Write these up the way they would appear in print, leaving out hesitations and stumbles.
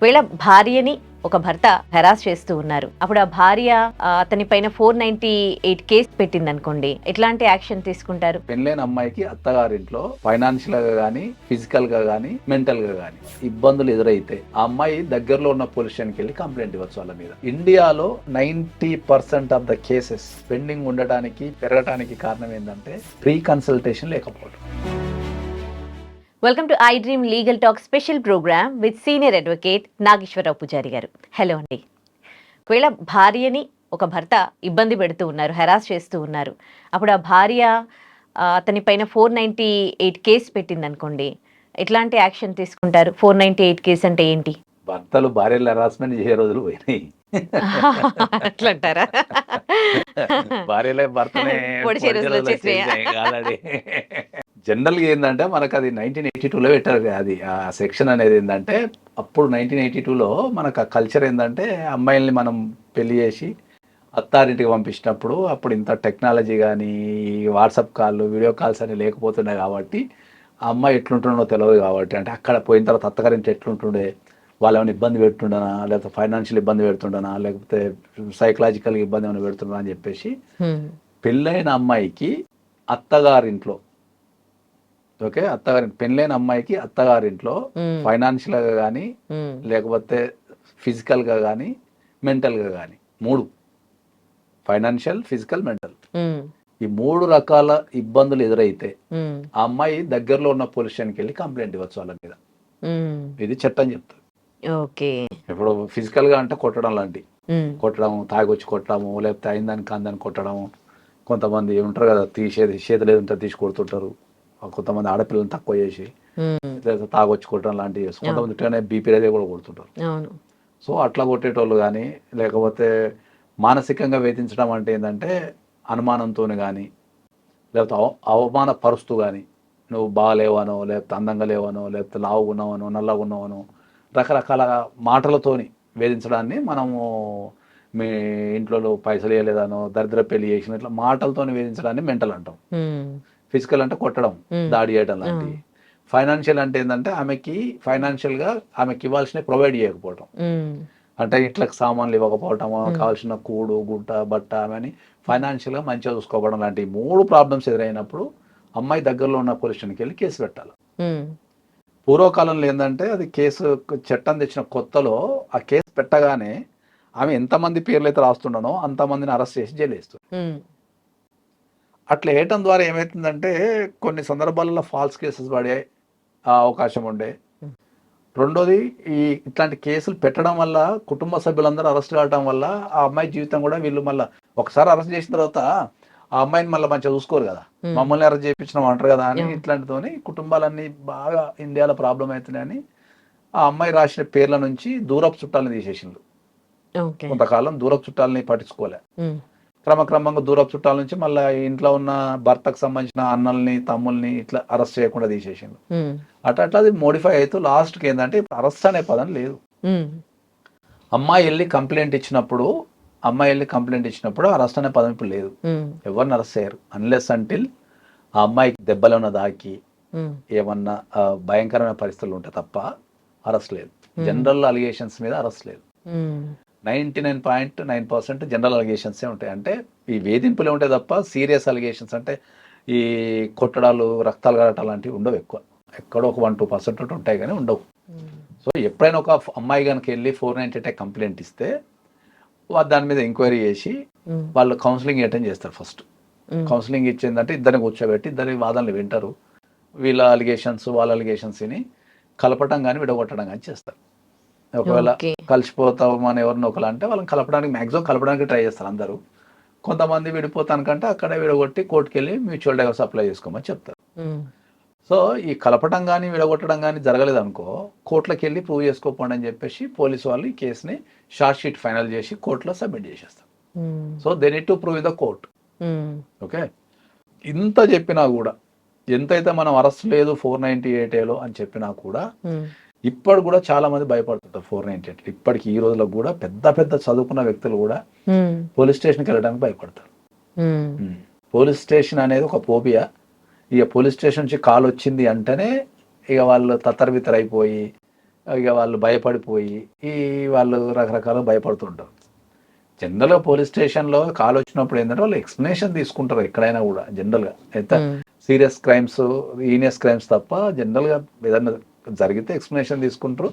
వీళ్ళ భార్యని ఒక భర్త హెరాస్ చేస్తూ ఉన్నారు. అప్పుడు ఆ భార్య అతని పైన 498 కేసు పెట్టింది అనుకోండి, ఎట్లాంటి యాక్షన్ తీసుకుంటారు? పెళ్ళైన అమ్మాయికి అత్తగారింట్లో ఫైనాన్షియల్ గా గానీ, ఫిజికల్ గా గానీ, మెంటల్ గా గానీ ఇబ్బందులు ఎదురైతే ఆ అమ్మాయి దగ్గరలో ఉన్న పోలీస్ స్టేషన్కి వెళ్ళి కంప్లైంట్ ఇవ్వచ్చు వాళ్ళ మీద. ఇండియాలో 90% ఆఫ్ ద కేసెస్ పెండింగ్ ఉండటానికి పెరగటానికి కారణం ఏంటంటే ప్రీ కన్సల్టేషన్ లేకపోవడం. Welcome to I dream legal talk special programme with senior advocate Nageswararao Pujari గారు. హలో అండి. ఒకవేళ భార్యని ఒక భర్త ఇబ్బంది పెడుతూ ఉన్నారు, హెరాస్ చేస్తూ ఉన్నారు, అప్పుడు ఆ భార్య అతని పైన 498 కేసు పెట్టింది అనుకోండి, ఎట్లాంటి యాక్షన్ తీసుకుంటారు? 498 కేసు అంటే ఏంటి? భర్తలు భార్యలు హెరాస్మెంట్ చేసే రోజులు పోయినాయి. అట్లంటారా? భార్యలే భర్తనే జనరల్గా ఏంటంటే మనకు అది 1982లో పెట్టారు. అది ఆ సెక్షన్ అనేది ఏంటంటే అప్పుడు 1982లో మనకు ఆ కల్చర్ ఏంటంటే అమ్మాయిల్ని మనం పెళ్లి చేసి అత్తారింటికి పంపించినప్పుడు అప్పుడు ఇంత టెక్నాలజీ కానీ వాట్సాప్ కాల్ వీడియో కాల్స్ అని లేకపోతున్నాయి కాబట్టి ఆ అమ్మాయి ఎట్లుంటుండో తెలియదు కాబట్టి, అంటే అక్కడ పోయిన తర్వాత అత్తగారింటి ఎట్లుంటుండే, వాళ్ళు ఏమైనా ఇబ్బంది పెడుతుండనా, లేకపోతే ఫైనాన్షియల్ ఇబ్బంది పెడుతుండనా, లేకపోతే సైకలాజికల్ ఇబ్బంది ఏమైనా పెడుతుండనా అని చెప్పేసి పెళ్ళైన అమ్మాయికి అత్తగారింట్లో పెళ్ళైన అమ్మాయికి అత్తగారింట్లో ఫైనాన్షియల్ గా కానీ, లేకపోతే ఫిజికల్ గా కానీ, మెంటల్ గా కానీ, మూడు ఫైనాన్షియల్, ఫిజికల్, మెంటల్, ఈ మూడు రకాల ఇబ్బందులు ఎదురైతే ఆ అమ్మాయి దగ్గరలో ఉన్న పోలీస్ స్టేషన్కి వెళ్ళి కంప్లైంట్ ఇవ్వచ్చు వాళ్ళ మీద. ఇది చట్టం చెప్తుంది. ఇప్పుడు ఫిజికల్ గా అంటే కొట్టడం లాంటి, కొట్టడం, తాగొచ్చి కొట్టడము, లేకపోతే అయిందని కాందని కొట్టడము. కొంతమంది ఉంటారు కదా, చేతులు ఏదంటే తీసి కొడుతుంటారు. కొంతమంది ఆడపిల్లలను తక్కువ చేసి తాగొచ్చి కొట్టడం లాంటివి, కొంతమంది బీపీ రేదే కూడా కొడుతుంటారు. సో అట్లా కొట్టేటోళ్ళు కానీ, లేకపోతే మానసికంగా వేధించడం అంటే ఏంటంటే అనుమానంతో కానీ, లేకపోతే అవమానపరుస్తూ కానీ, నువ్వు బాగాలేవనో, లేకపోతే అందంగా లేవనో, లేకపోతే లావుగా ఉన్నావనో, నల్లగా ఉన్నావనో, రకరకాల మాటలతోని వేధించడాన్ని మనము మీ ఇంట్లో పైసలు వేయలేదనో, దరిద్ర పెళ్లి చేసిన, ఇట్లా మాటలతోని వేధించడాన్ని మెంటల్ అంటాం. ఫిజికల్ అంటే కొట్టడం, దాడి చేయడం లాంటివి. ఫైనాన్షియల్ అంటే ఏంటంటే ఆమెకి ఫైనాన్షియల్ గా ఆమెకి ఇవ్వాల్సిన ప్రొవైడ్ చేయకపోవటం, అంటే ఇట్లకు సామాన్లు ఇవ్వకపోవటం, కావాల్సిన కూడు గుడ్డ బట్ట ఆమెని ఫైనాన్షియల్ గా మంచిగా చూసుకోవడం లాంటి మూడు ప్రాబ్లమ్స్ ఎదురైనప్పుడు అమ్మాయి దగ్గరలో ఉన్న పోలీస్ స్టేషన్కి వెళ్ళి కేసు పెట్టాలి. పూర్వకాలంలో ఏంటంటే అది కేసు చట్టం తెచ్చిన కొత్తలో ఆ కేసు పెట్టగానే ఆమె ఎంతమంది పేర్లు అయితే రాస్తుండనో అంతమందిని అరెస్ట్ చేసి జైలు వేస్తుంది. అట్లా వేయటం ద్వారా ఏమవుతుందంటే కొన్ని సందర్భాలలో ఫాల్స్ కేసెస్ పడే అవకాశం ఉండే. రెండోది, ఇట్లాంటి కేసులు పెట్టడం వల్ల కుటుంబ సభ్యులందరూ అరెస్ట్ కావడం వల్ల ఆ అమ్మాయి జీవితం కూడా, వీళ్ళు మళ్ళీ ఒకసారి అరెస్ట్ చేసిన తర్వాత ఆ అమ్మాయిని మళ్ళీ మంచిగా చూసుకోరు కదా, మమ్మల్ని అరెస్ట్ చేయించడం అంటారు కదా అని, ఇట్లాంటితోని కుటుంబాలన్నీ బాగా ఇండియాలో ప్రాబ్లం అవుతున్నాయని ఆ అమ్మాయి రాసిన పేర్ల నుంచి దూరపు చుట్టాలని తీసేసిండ్రు. కొంతకాలం దూరపు చుట్టాలని పట్టించుకోలే, క్రమక్రమంగా దూరపు చుట్టాల నుంచి మళ్ళీ ఇంట్లో ఉన్న భర్తకు సంబంధించిన అన్నల్ని తమ్ముల్ని ఇట్లా అరెస్ట్ చేయకుండా తీసేసిండు. అట్లా అది మోడిఫై అవుతూ లాస్ట్కి ఏంటంటే ఇప్పుడు అరెస్ట్ అనే పదం లేదు. అమ్మాయి వెళ్ళి కంప్లైంట్ ఇచ్చినప్పుడు అరెస్ట్ అనే పదం ఇప్పుడు లేదు. ఎవరిని అరెస్ట్ చేయరు అన్లెస్ అంటిల్ ఆ అమ్మాయికి దెబ్బలు ఉన్న దాకి ఏమన్నా భయంకరమైన పరిస్థితులు ఉంటే తప్ప అరెస్ట్ లేదు. జనరల్ అలిగేషన్స్ మీద అరెస్ట్ లేదు. 99.9% జనరల్ అలిగేషన్సే ఉంటాయి. అంటే ఈ వేధింపులే ఉంటాయి తప్ప సీరియస్ అలిగేషన్స్ అంటే ఈ కొట్టడాలు, రక్తాలు కడటాలు లాంటివి ఉండవు. ఎక్కడో ఒక 1-2% ఉంటాయి కానీ ఉండవు. సో ఎప్పుడైనా ఒక అమ్మాయి కనుక వెళ్ళి 498 కంప్లైంట్ ఇస్తే దాని మీద ఎంక్వైరీ చేసి వాళ్ళు కౌన్సిలింగ్ అటెండ్ చేస్తారు. ఫస్ట్ కౌన్సిలింగ్ ఇచ్చిందంటే ఇద్దరిని కూర్చోబెట్టి ఇద్దరి వాదనలు వింటారు. వీళ్ళ అలిగేషన్స్ వాళ్ళ అలిగేషన్స్ని కలపటం కానీ విడగొట్టడం కానీ చేస్తారు. ఒకవేళ కలిసిపోతామని ఎవరిని ఒకలా అంటే వాళ్ళని కలపడానికి మ్యాక్సిమం కలపడానికి ట్రై చేస్తారు అందరూ. కొంతమంది విడిపోతానికంటే అక్కడే విడగొట్టి కోర్టుకి వెళ్ళి మ్యూచువల్ డైవర్స్ అప్లై చేసుకోమని చెప్తారు. సో ఈ కలపటం కానీ విడగొట్టడం కానీ జరగలేదు అనుకో, కోర్టులకు వెళ్ళి ప్రూవ్ చేసుకోపోండి అని చెప్పేసి పోలీసు వాళ్ళు ఈ కేసుని షార్ట్ షీట్ ఫైనల్ చేసి కోర్టులో సబ్మిట్ చేసేస్తారు. So they need to prove the court. Okay, ఇంత చెప్పినా కూడా, ఎంతైతే మనం అరెస్ట్ లేదు 498 అని చెప్పినా కూడా ఇప్పుడు కూడా చాలా మంది భయపడుతుంటారు 498. ఇప్పటికి ఈ రోజుల్లో కూడా పెద్ద పెద్ద చదువుకున్న వ్యక్తులు కూడా పోలీస్ స్టేషన్కి వెళ్ళడానికి భయపడతారు. పోలీస్ స్టేషన్ అనేది ఒక ఫోబియా. ఇక పోలీస్ స్టేషన్ నుంచి కాల్ వచ్చింది అంటేనే ఇక వాళ్ళు తత్తరబిత్తరైపోయి ఇక వాళ్ళు భయపడిపోయి వాళ్ళు రకరకాలుగా భయపడుతుంటారు. జనరల్గా పోలీస్ స్టేషన్లో కాల్ వచ్చినప్పుడు ఏంటంటే వాళ్ళు ఎక్స్ప్లెనేషన్ తీసుకుంటారు ఎక్కడైనా కూడా. జనరల్గా ఎంత సీరియస్ క్రైమ్స్, ఈనియస్ క్రైమ్స్ తప్ప జనరల్గా ఏదైనా జరిగితే ఎక్స్ప్లెనేషన్ తీసుకుంటారు.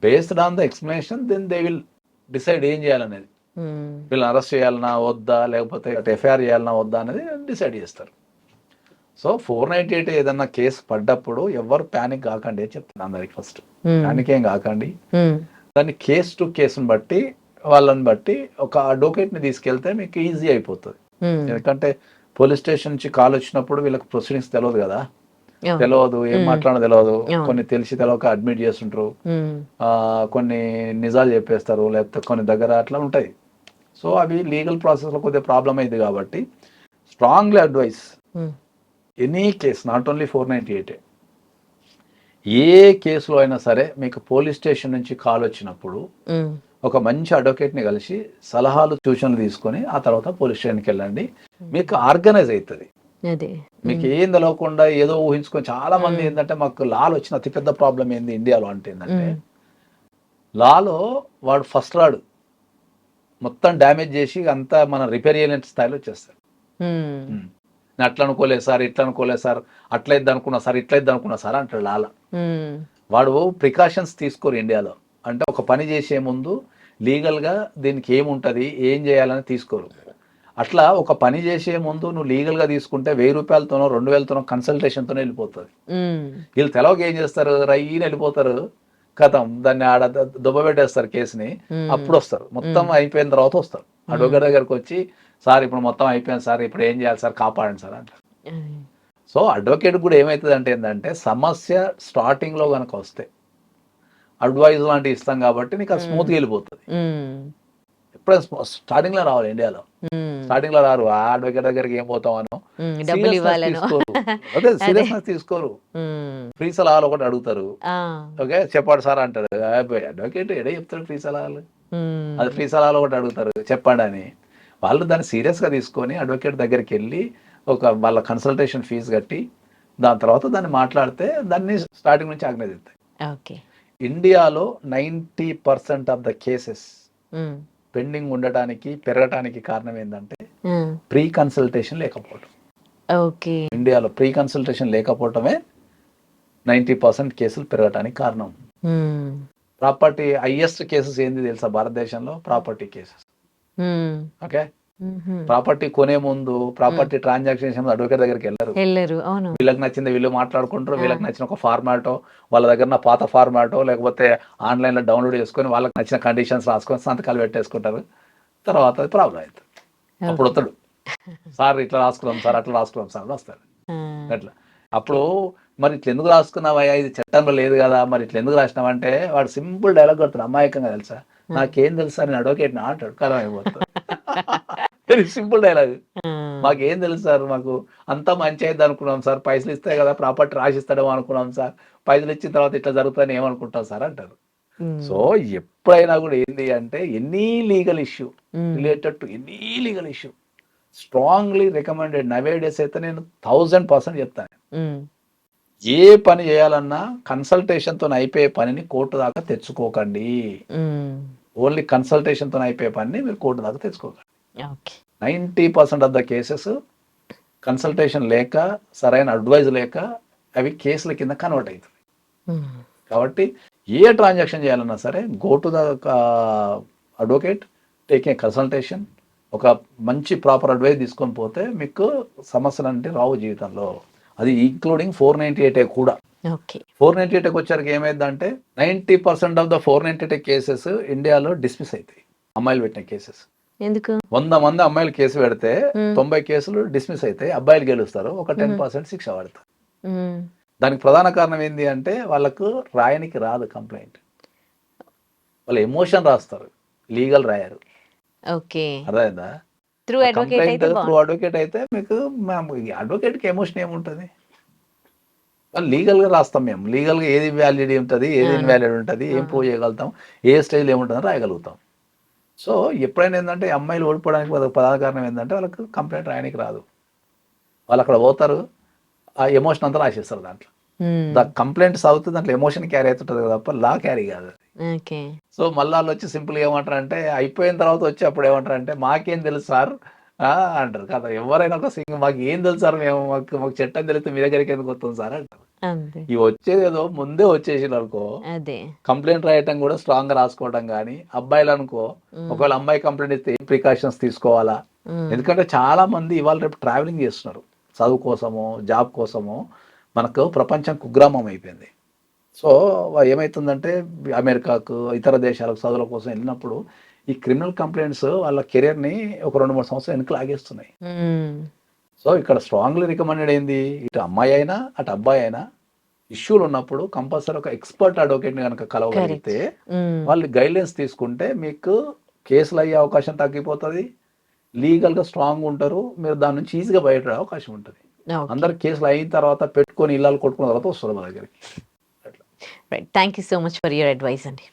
Based on the explanation then they will decide ఏం చేయాలనేది. వీళ్ళని అరెస్ట్ చేయాలన్నా వద్దా, లేకపోతే ఎఫ్ఐఆర్ చేయాలన్నా వద్దా అనేది డిసైడ్ చేస్తారు. సో 498 ఏదన్నా కేసు పడ్డప్పుడు ఎవరు ప్యానిక్ కాకండి అని చెప్తాను అందరికి. ఫస్ట్ ప్యానిక్ ఏం కాకండి. దాన్ని కేసు టు కేసుని బట్టి వాళ్ళని బట్టి ఒక అడ్వకేట్ని తీసుకెళ్తే మీకు ఈజీ అయిపోతుంది. ఎందుకంటే పోలీస్ స్టేషన్ నుంచి కాల్ వచ్చినప్పుడు వీళ్ళకి ప్రొసీడింగ్స్ తెలియదు కదా, తెలియదు ఏం మాట్లాడో తెలియదు. కొన్ని తెలిసి తెలియక అడ్మిట్ చేస్తుంటారు, కొన్ని నిజాలు చెప్పేస్తారు, లేకపోతే కొన్ని దగ్గర అట్లా ఉంటాయి. సో అవి లీగల్ ప్రాసెస్లో కొద్దిగా ప్రాబ్లం అయింది కాబట్టి strongly advice any case, not only 498, ఏ కేసులో అయినా సరే మీకు పోలీస్ స్టేషన్ నుంచి కాల్ వచ్చినప్పుడు ఒక మంచి అడ్వకేట్ని కలిసి సలహాలు సూచనలు తీసుకొని ఆ తర్వాత పోలీస్ స్టేషన్కి వెళ్ళండి. మీకు ఆర్గనైజ్ అవుతుంది. మీకు ఏం తెలవకుండా ఏదో ఊహించుకొని చాలా మంది ఏంటంటే మాకు లాలో వచ్చిన అతిపెద్ద ప్రాబ్లం ఏంది ఇండియాలో అంటే ఏంటంటే లాలో వాడు ఫస్ట్ రాడు, మొత్తం డ్యామేజ్ చేసి అంతా మన రిపేర్ చేయలేని స్థాయిలో వచ్చేస్తారు. నేను అట్లా అనుకోలేదు సార్, ఇట్లా అనుకోలేదు సార్, అట్లా ఇద్దాం అనుకున్నా సార్, ఇట్లా ఇద్దాం అనుకున్నా సార్ అంటాడు లాల. వాడు ప్రికాషన్స్ తీసుకోరు ఇండియాలో. అంటే ఒక పని చేసే ముందు లీగల్గా దీనికి ఏముంటుంది, ఏం చేయాలని తీసుకోరు. అట్లా ఒక పని చేసే ముందు నువ్వు లీగల్గా తీసుకుంటే 1000 రూపాయలతోనో 2000తోనో కన్సల్టేషన్తోనే వెళ్ళిపోతుంది. వీళ్ళు తెలవక ఏం చేస్తారు, రయ్యని వెళ్ళిపోతారు, కథం దాన్ని ఆడ దుబ్బబెట్టేస్తారు కేసుని. అప్పుడు వస్తారు, మొత్తం అయిపోయిన తర్వాత వస్తారు అడ్వకేట్ దగ్గరకు వచ్చి, సార్ ఇప్పుడు మొత్తం అయిపోయింది సార్, ఇప్పుడు ఏం చేయాలి సార్, కాపాడండి సార్ అంటారు. సో అడ్వకేట్ కూడా ఏమవుతుంది అంటే ఏంటంటే సమస్య స్టార్టింగ్లో కనుక వస్తే అడ్వైజ్ లాంటివి ఇస్తాం కాబట్టి నీకు అది స్మూత్గా వెళ్ళిపోతుంది. ఎప్పుడైనా స్టార్టింగ్ లో రావాలి ఇండియాలో, స్టార్టింగ్ లో రారు. ఆ అడ్వకేట్ దగ్గరికి ఏం పోతాం అనో అదే సీరియస్నెస్ తీసుకోరు. ఫ్రీ సలహాలు ఒకటి అడుగుతారు, ఓకే చెప్పండి సార్ అంటారు. అడ్వకేట్ ఎడే చెప్తాడు ఫ్రీ సలహాలు, అది ఫ్రీ సలహాలు ఒకటి అడుగుతారు చెప్పండి అని. వాళ్ళు దాన్ని సీరియస్గా తీసుకొని అడ్వకేట్ దగ్గరికి వెళ్ళి వాళ్ళ కన్సల్టేషన్ ఫీజు కట్టి దాని తర్వాత దాన్ని మాట్లాడితే దాన్ని స్టార్టింగ్ నుంచి ఆర్గనైజ్ అవుతాయి. ఇండియాలో 90% ఆఫ్ ద కేసెస్ పెండింగ్ ఉండటానికి పెరగటానికి కారణం ఏంటంటే ప్రీ కన్సల్టేషన్ లేకపోవడం. ఇండియాలో ప్రీ కన్సల్టేషన్ లేకపోవటమే 90% కేసులు పెరగటానికి కారణం. ప్రాపర్టీ హైయెస్ట్ కేసెస్ ఏంది తెలుసా భారతదేశంలో? Property cases. ఓకే, ప్రాపర్టీ కొనే ముందు ప్రాపర్టీ ట్రాన్సాక్షన్ అడ్వకేట్ దగ్గరికి వెళ్ళరు. వీళ్ళకి నచ్చింది వీళ్ళు మాట్లాడుకుంటారు, వీళ్ళకి నచ్చిన ఒక ఫార్మాటో, వాళ్ళ దగ్గర పాత ఫార్మాటో లేకపోతే ఆన్లైన్ లో డౌన్లోడ్ చేసుకొని వాళ్ళకి నచ్చిన కండిషన్స్ రాసుకొని సంతకాలు పెట్టేసుకుంటారు. తర్వాత అది ప్రాబ్లం అవుతుంది. అప్పుడు వస్తాడు, సార్ ఇట్లా రాసుకున్నాం సార్, అట్లా రాసుకున్నాం సార్ అని వస్తాడు. అట్లా అప్పుడు మరి ఇట్లా ఎందుకు రాసుకున్నావయ్యా, ఇది చట్టంలో లేదు కదా, మరి ఇట్లా ఎందుకు రాసినావంటే వాడు సింపుల్ డైలాగ్ కొడతాడు అమాయకంగా, తెలుసా నాకేం తెలుసా నేను అడ్వకేట్ నా అంటాడు. కలం అయిపోతుంది. Very simple dialogue. మాకేం తెలుసు సార్, మాకు అంతా మంచి అయింది అనుకున్నాం సార్, పైసలు ఇస్తే కదా ప్రాపర్టీ రాసిస్తాడేమో అనుకున్నాం సార్, పైసలు ఇచ్చిన తర్వాత ఇట్లా జరుగుతుందని ఏమనుకుంటాం సార్ అంటారు. సో ఎప్పుడైనా కూడా ఏంది అంటే any legal issue related to any legal issue strongly recommended. Nowadays అయితే నేను 1000% చెప్తాను, ఏ పని చేయాలన్నా కన్సల్టేషన్తో అయిపోయే పనిని కోర్టు దాకా తెచ్చుకోకండి. ఓన్లీ కన్సల్టేషన్తో అయిపోయే పనిని మీరు కోర్టు దాకా తెచ్చుకోకండి. 90% ఆఫ్ ద కేసెస్ కన్సల్టేషన్ లేక సరైన అడ్వైజ్ లేక అవి కేసుల కింద కన్వర్ట్ అవుతుంది. కాబట్టి ఏ ట్రాన్సాక్షన్ చేయాలన్నా సరే go to the advocate, take a consultation, ఒక మంచి ప్రాపర్ అడ్వైజ్ తీసుకొని పోతే మీకు సమస్యలు అంటే రావు జీవితంలో. అది ఇంక్లూడింగ్ 498 కూడా. 498 వచ్చరికి ఏమైందంటే 90% ఆఫ్ ద 498 కేసెస్ ఇండియాలో డిస్మిస్ అవుతాయి. అమ్మాయిలు పెట్టిన కేసెస్. 100 మంది అమ్మాయిలు కేసు పెడితే 90 కేసులు డిస్మిస్ అవుతాయి, అబ్బాయిలు గెలుస్తారు, ఒక 10% శిక్ష పడతారు. దానికి ప్రధాన కారణం ఏంటి అంటే వాళ్ళకు రాయనికి రాదు కంప్లైంట్, వాళ్ళు ఎమోషన్ రాస్తారు, లీగల్ రాయరు. అర్థమైందా? కంప్లైంట్ త్రూ అడ్వకేట్ అయితే మీకు అడ్వకేట్కి ఎమోషన్ ఏముంటుంది, వాళ్ళు లీగల్గా రాస్తాం. మేము లీగల్గా ఏది వ్యాలిడ్ ఉంటుంది, ఏది ఇన్వాలిడ్ ఉంటుంది, ఏం ప్రూవ్ చేయగలుగుతాం, ఏ స్టేజ్లో ఏముంటుందని రాయగలుగుతాం. సో ఎప్పుడైనా ఏంటంటే అమ్మాయిలు ఓడిపోవడానికి ప్రధాన కారణం ఏంటంటే వాళ్ళకి కంప్లైంట్ రాయడానికి రాదు. వాళ్ళు అక్కడ పోతారు, ఆ ఎమోషన్ అంతా రాసేస్తారు దాంట్లో. ద కంప్లైంట్ చదివితే దాంట్లో ఎమోషన్ క్యారీ అవుతుంటుంది కదా తప్ప లా క్యారీ కాదు అది. ఓకే. సో మళ్ళీ వాళ్ళు వచ్చి సింపుల్గా ఏమంటారంటే అయిపోయిన తర్వాత వచ్చి అప్పుడు ఏమంటారంటే మాకేం తెలుసు సార్ అంటారు కదా. ఎవరైనా ఒక సింగ్ మాకు ఏం తెలుసు సార్, మేము మాకు చట్టం తెలిస్తే మీ దగ్గరికి ఎందుకు వస్తుంది సార్ అంటారు. అంతే. ఇవి వచ్చేది ఏదో ముందే వచ్చేసిన అనుకో, అదే. కంప్లైంట్ రాయటం కూడా స్ట్రాంగ్ గా రాసుకోవడం కానీ, అబ్బాయిలు అనుకో ఒకవేళ అమ్మాయి కంప్లైంట్ ఇస్తే ఏం ప్రికాషన్స్ తీసుకోవాలా. ఎందుకంటే చాలా మంది ఇవాళ రేపు ట్రావెలింగ్ చేస్తున్నారు చదువు కోసమో జాబ్ కోసమో. మనకు ప్రపంచం కుగ్రామం అయిపోయింది. సో ఏమవుతుందంటే అమెరికాకు ఇతర దేశాలకు చదువుల కోసం వెళ్ళినప్పుడు ఈ క్రిమినల్ కంప్లైంట్స్ వాళ్ళ కెరీర్ని ఒక 2-3 సంవత్సరాలు వెనక్కి లాగేస్తున్నాయి. సో ఇక్కడ స్ట్రాంగ్లీ రికమెండెడ్ ఏంది, ఇటు అమ్మాయి అయినా అటు అబ్బాయి అయినా ఇష్యూలు ఉన్నప్పుడు కంపల్సరీ ఒక ఎక్స్పర్ట్ అడ్వకేట్ని కనుక కలవగలిగితే వాళ్ళు గైడ్లైన్స్ తీసుకుంటే మీకు కేసులు అయ్యే అవకాశం తగ్గిపోతుంది, లీగల్గా స్ట్రాంగ్ ఉంటారు, మీరు దాని నుంచి ఈజీగా బయట అవకాశం ఉంటుంది. అందరు కేసులు అయిన తర్వాత పెట్టుకొని ఇళ్ళలు కొట్టుకున్న తర్వాత వస్తారు మా దగ్గరికి. Right. Thank you so much for your advice అండి.